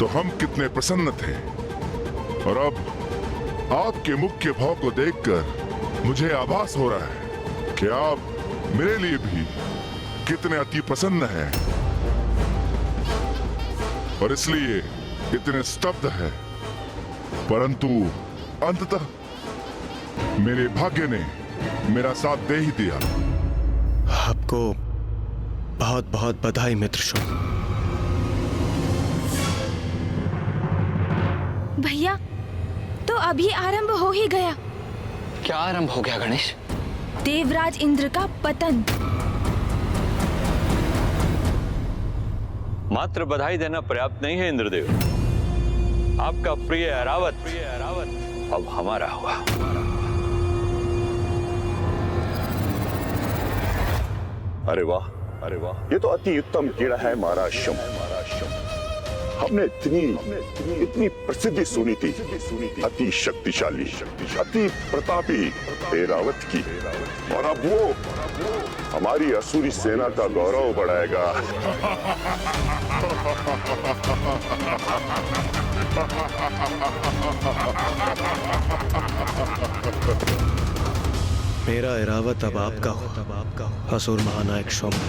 तो हम कितने प्रसन्न थे, और अब आपके मुख के भाव को देखकर मुझे आभास हो रहा है कि आप मेरे लिए भी कितने अति प्रसन्न हैं, और इसलिए इतने स्तब्ध है। परंतु अंततः मेरे भाग्य ने मेरा साथ दे ही दिया। आपको बहुत बहुत बधाई मित्र शुंभ। भैया, तो अभी आरंभ हो ही गया। क्या आरंभ हो गया गणेश? देवराज इंद्र का पतन। मात्र बधाई देना पर्याप्त नहीं है इंद्रदेव। आपका प्रिय ऐरावत अब हमारा हुआ। अरे वाह, अरे वाह, ये तो अति उत्तम कीड़ा है महाराज शुंभ। हमने इतनी प्रसिद्धि सुनी थी, अति शक्तिशाली, अति प्रतापी ऐरावत की, और अब वो हमारी असुरी सेना का गौरव बढ़ाएगा। मेरा ऐरावत अब आपका हो, असुर महानायक शुंभ।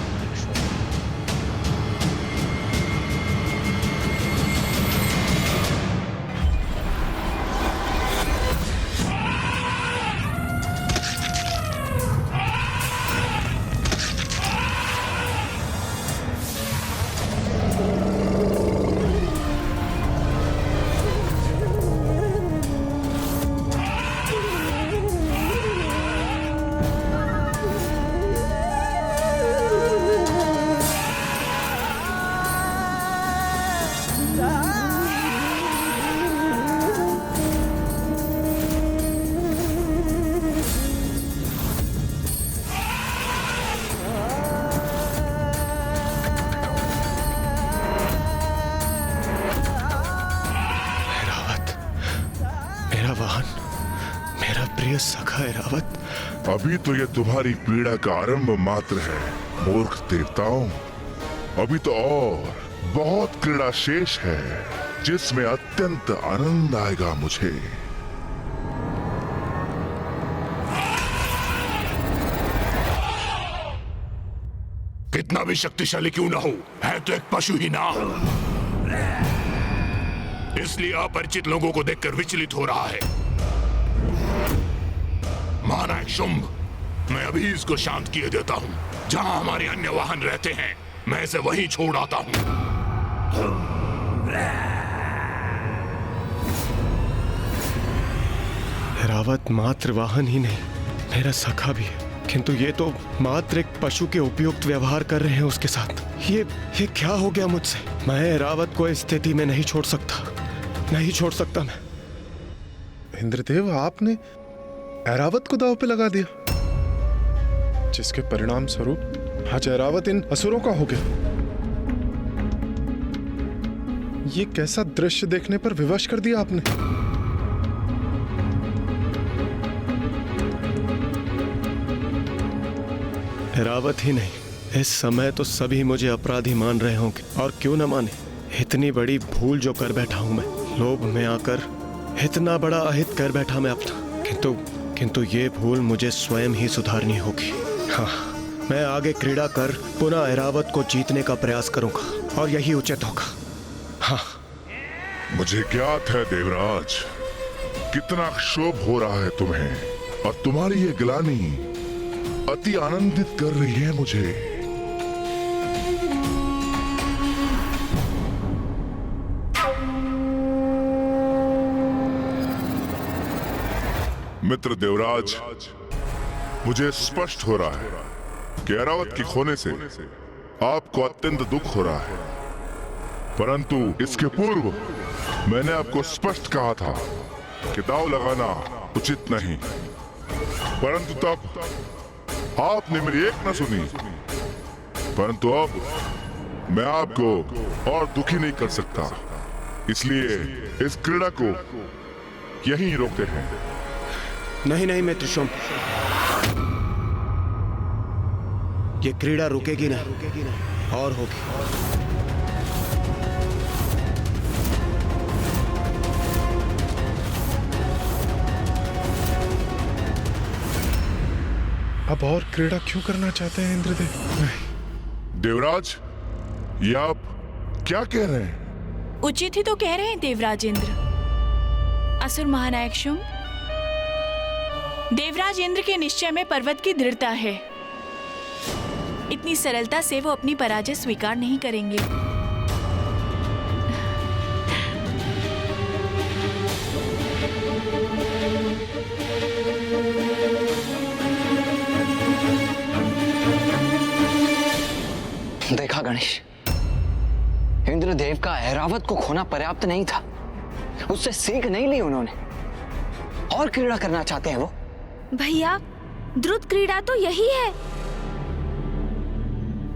सखा ऐरावत, अभी तो ये तुम्हारी पीड़ा का आरंभ मात्र है मूर्ख देवताओं। अभी तो और बहुत क्रीड़ा शेष है जिसमें अत्यंत आनंद आएगा मुझे। कितना भी शक्तिशाली क्यों ना हो, है तो एक पशु ही ना, इसलिए अपरिचित लोगों को देखकर विचलित हो रहा है। महानायक शुंभ, मैं अभी इसको शांत किए देता हूँ। जहाँ हमारे अन्य वाहन रहते हैं, मैं इसे वहीं छोड़ आता हूँ। ऐरावत मात्र वाहन ही नहीं, मेरा सखा भी है, किंतु ये तो मात्र एक पशु के उपयुक्त व्यवहार कर रहे हैं उसके साथ। ये क्या हो गया मुझसे? मैं ऐरावत को इस स्थिति में नहीं छोड़ सकता, नहीं छोड़ सकता मैं। इंद्रदेव, आपने ऐरावत को दांव पे लगा दिया, जिसके परिणाम स्वरूप आज ऐरावत इन असुरों का हो गया। ये कैसा दृश्य देखने पर विवश कर दिया आपने? ऐरावत ही नहीं, इस समय तो सभी मुझे अपराधी मान रहे होंगे, और क्यों न माने। इतनी बड़ी भूल जो कर बैठा हूं मैं, लोभ में आकर इतना बड़ा अहित कर बैठा मैं अपना। किंतु ये भूल मुझे स्वयं ही सुधारनी होगी। हाँ, मैं आगे क्रीड़ा कर पुनः ऐरावत को जीतने का प्रयास करूंगा, और यही उचित होगा। हाँ, मुझे ज्ञात है देवराज, कितना क्षोभ हो रहा है तुम्हें, और तुम्हारी ये ग्लानि अति आनंदित कर रही है मुझे। मित्र देवराज, मुझे स्पष्ट हो रहा है कि ऐरावत के खोने से आपको अत्यंत दुख हो रहा है, परंतु इसके पूर्व मैंने आपको स्पष्ट कहा था कि दांव लगाना उचित नहीं, परंतु तब आपने मेरी एक न सुनी। परंतु अब मैं आपको और दुखी नहीं कर सकता, इसलिए इस क्रीड़ा को यहीं रोकते हैं। नहीं नहीं मित्र शुंभ, ये क्रीड़ा रुकेगी नहीं, और होगी। अब और क्रीड़ा क्यों करना चाहते हैं इंद्रदेव? देवराज, ये आप क्या कह रहे हैं? उचित ही तो कह रहे हैं देवराज इंद्र। असुर महानायक शुंभ, देवराज इंद्र के निश्चय में पर्वत की दृढ़ता है। इतनी सरलता से वो अपनी पराजय स्वीकार नहीं करेंगे। देखा गणेश, इंद्रदेव का ऐरावत को खोना पर्याप्त नहीं था। उससे सीख नहीं ली उन्होंने, और क्रीड़ा करना चाहते हैं वो। भैया, द्रुत क्रीड़ा तो यही है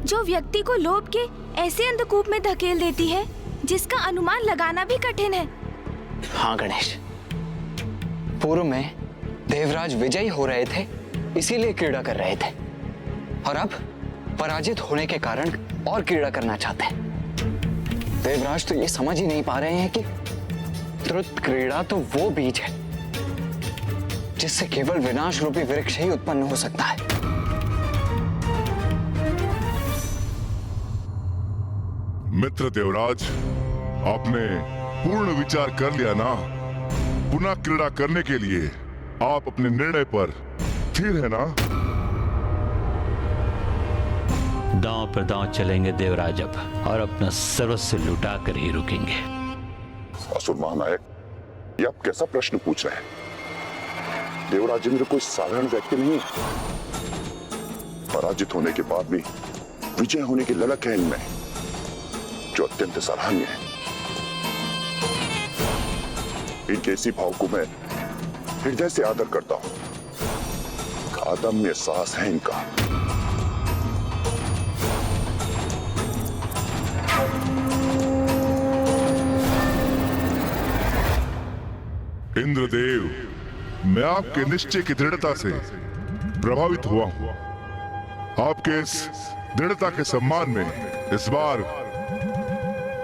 जो व्यक्ति को लोभ के ऐसे अंधकूप में धकेल देती है जिसका अनुमान लगाना भी कठिन है। हाँ गणेश, पूर्व में देवराज विजयी हो रहे थे, इसीलिए क्रीड़ा कर रहे थे, और अब पराजित होने के कारण और क्रीड़ा करना चाहते हैं। देवराज तो ये समझ ही नहीं पा रहे हैं कि द्रुत क्रीड़ा तो वो बीज है जिससे केवल विनाश रूपी वृक्ष ही उत्पन्न हो सकता है। मित्र देवराज, आपने पूर्ण विचार कर लिया ना? पुनः क्रीड़ा करने के लिए आप अपने निर्णय पर स्थिर है ना? दांव पर दांव चलेंगे देवराज अब, और अपना सर्वस्व लुटा कर ही रुकेंगे। असुर महानायक, ये आप कैसा प्रश्न पूछ रहे हैं? देवराज इंद्र कोई साधारण व्यक्ति नहीं है। पराजित होने के बाद भी विजय होने की ललक है इनमें, जो अत्यंत सराहनीय है। इनके इसी भाव को मैं हृदय से आदर करता हूं। अदम्य साहस है इनका। इंद्रदेव, मैं आपके निश्चय की दृढ़ता से प्रभावित हुआ हूं। आपके इस दृढ़ता के सम्मान में इस बार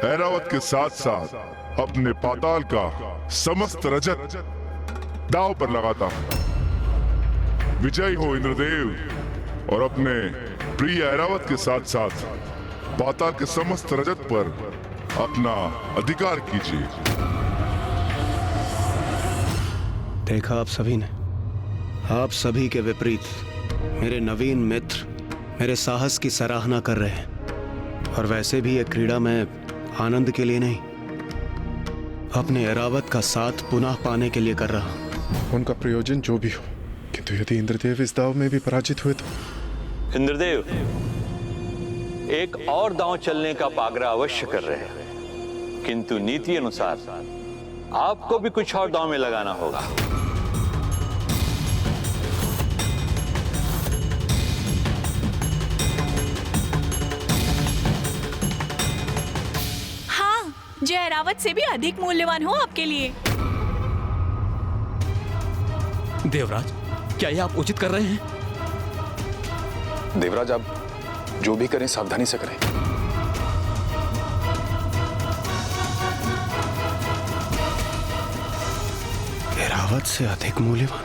ऐरावत के साथ साथ अपने पाताल का समस्त रजत दांव पर लगाता हूं। विजयी हो इंद्रदेव, और अपने प्रिय ऐरावत के साथ साथ पाताल के समस्त रजत पर अपना अधिकार कीजिए। देखा आप सभी ने, आप सभी के विपरीत मेरे नवीन मित्र मेरे साहस की सराहना कर रहे हैं। और वैसे भी ये क्रीड़ा मैं आनंद के लिए नहीं, अपने ऐरावत का साथ पुनः पाने के लिए कर रहा हूं। उनका प्रयोजन जो भी हो, किंतु यदि इंद्रदेव इस दाव में भी पराजित हुए तो? इंद्रदेव, एक और दांव चलने का आग्रह अवश्य कर रहे हैं, किंतु नीति अनुसार आपको भी कुछ और दांव में लगाना होगा। हाँ, जो ऐरावत से भी अधिक मूल्यवान हो आपके लिए। देवराज, क्या ये आप उचित कर रहे हैं? देवराज, आप जो भी करें सावधानी से करें। ऐरावत से अधिक मूल्यवान?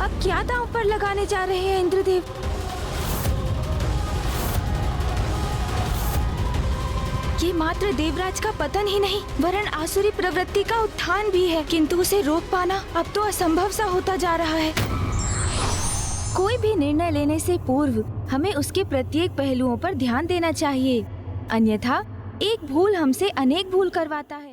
अब क्या दांव पर लगाने जा रहे हैं इंद्रदेव? ये मात्र देवराज का पतन ही नहीं, वरन आसुरी प्रवृत्ति का उत्थान भी है, किंतु उसे रोक पाना अब तो असंभव सा होता जा रहा है। कोई भी निर्णय लेने से पूर्व हमें उसके प्रत्येक पहलुओं पर ध्यान देना चाहिए, अन्यथा एक भूल हमसे अनेक भूल करवाता है।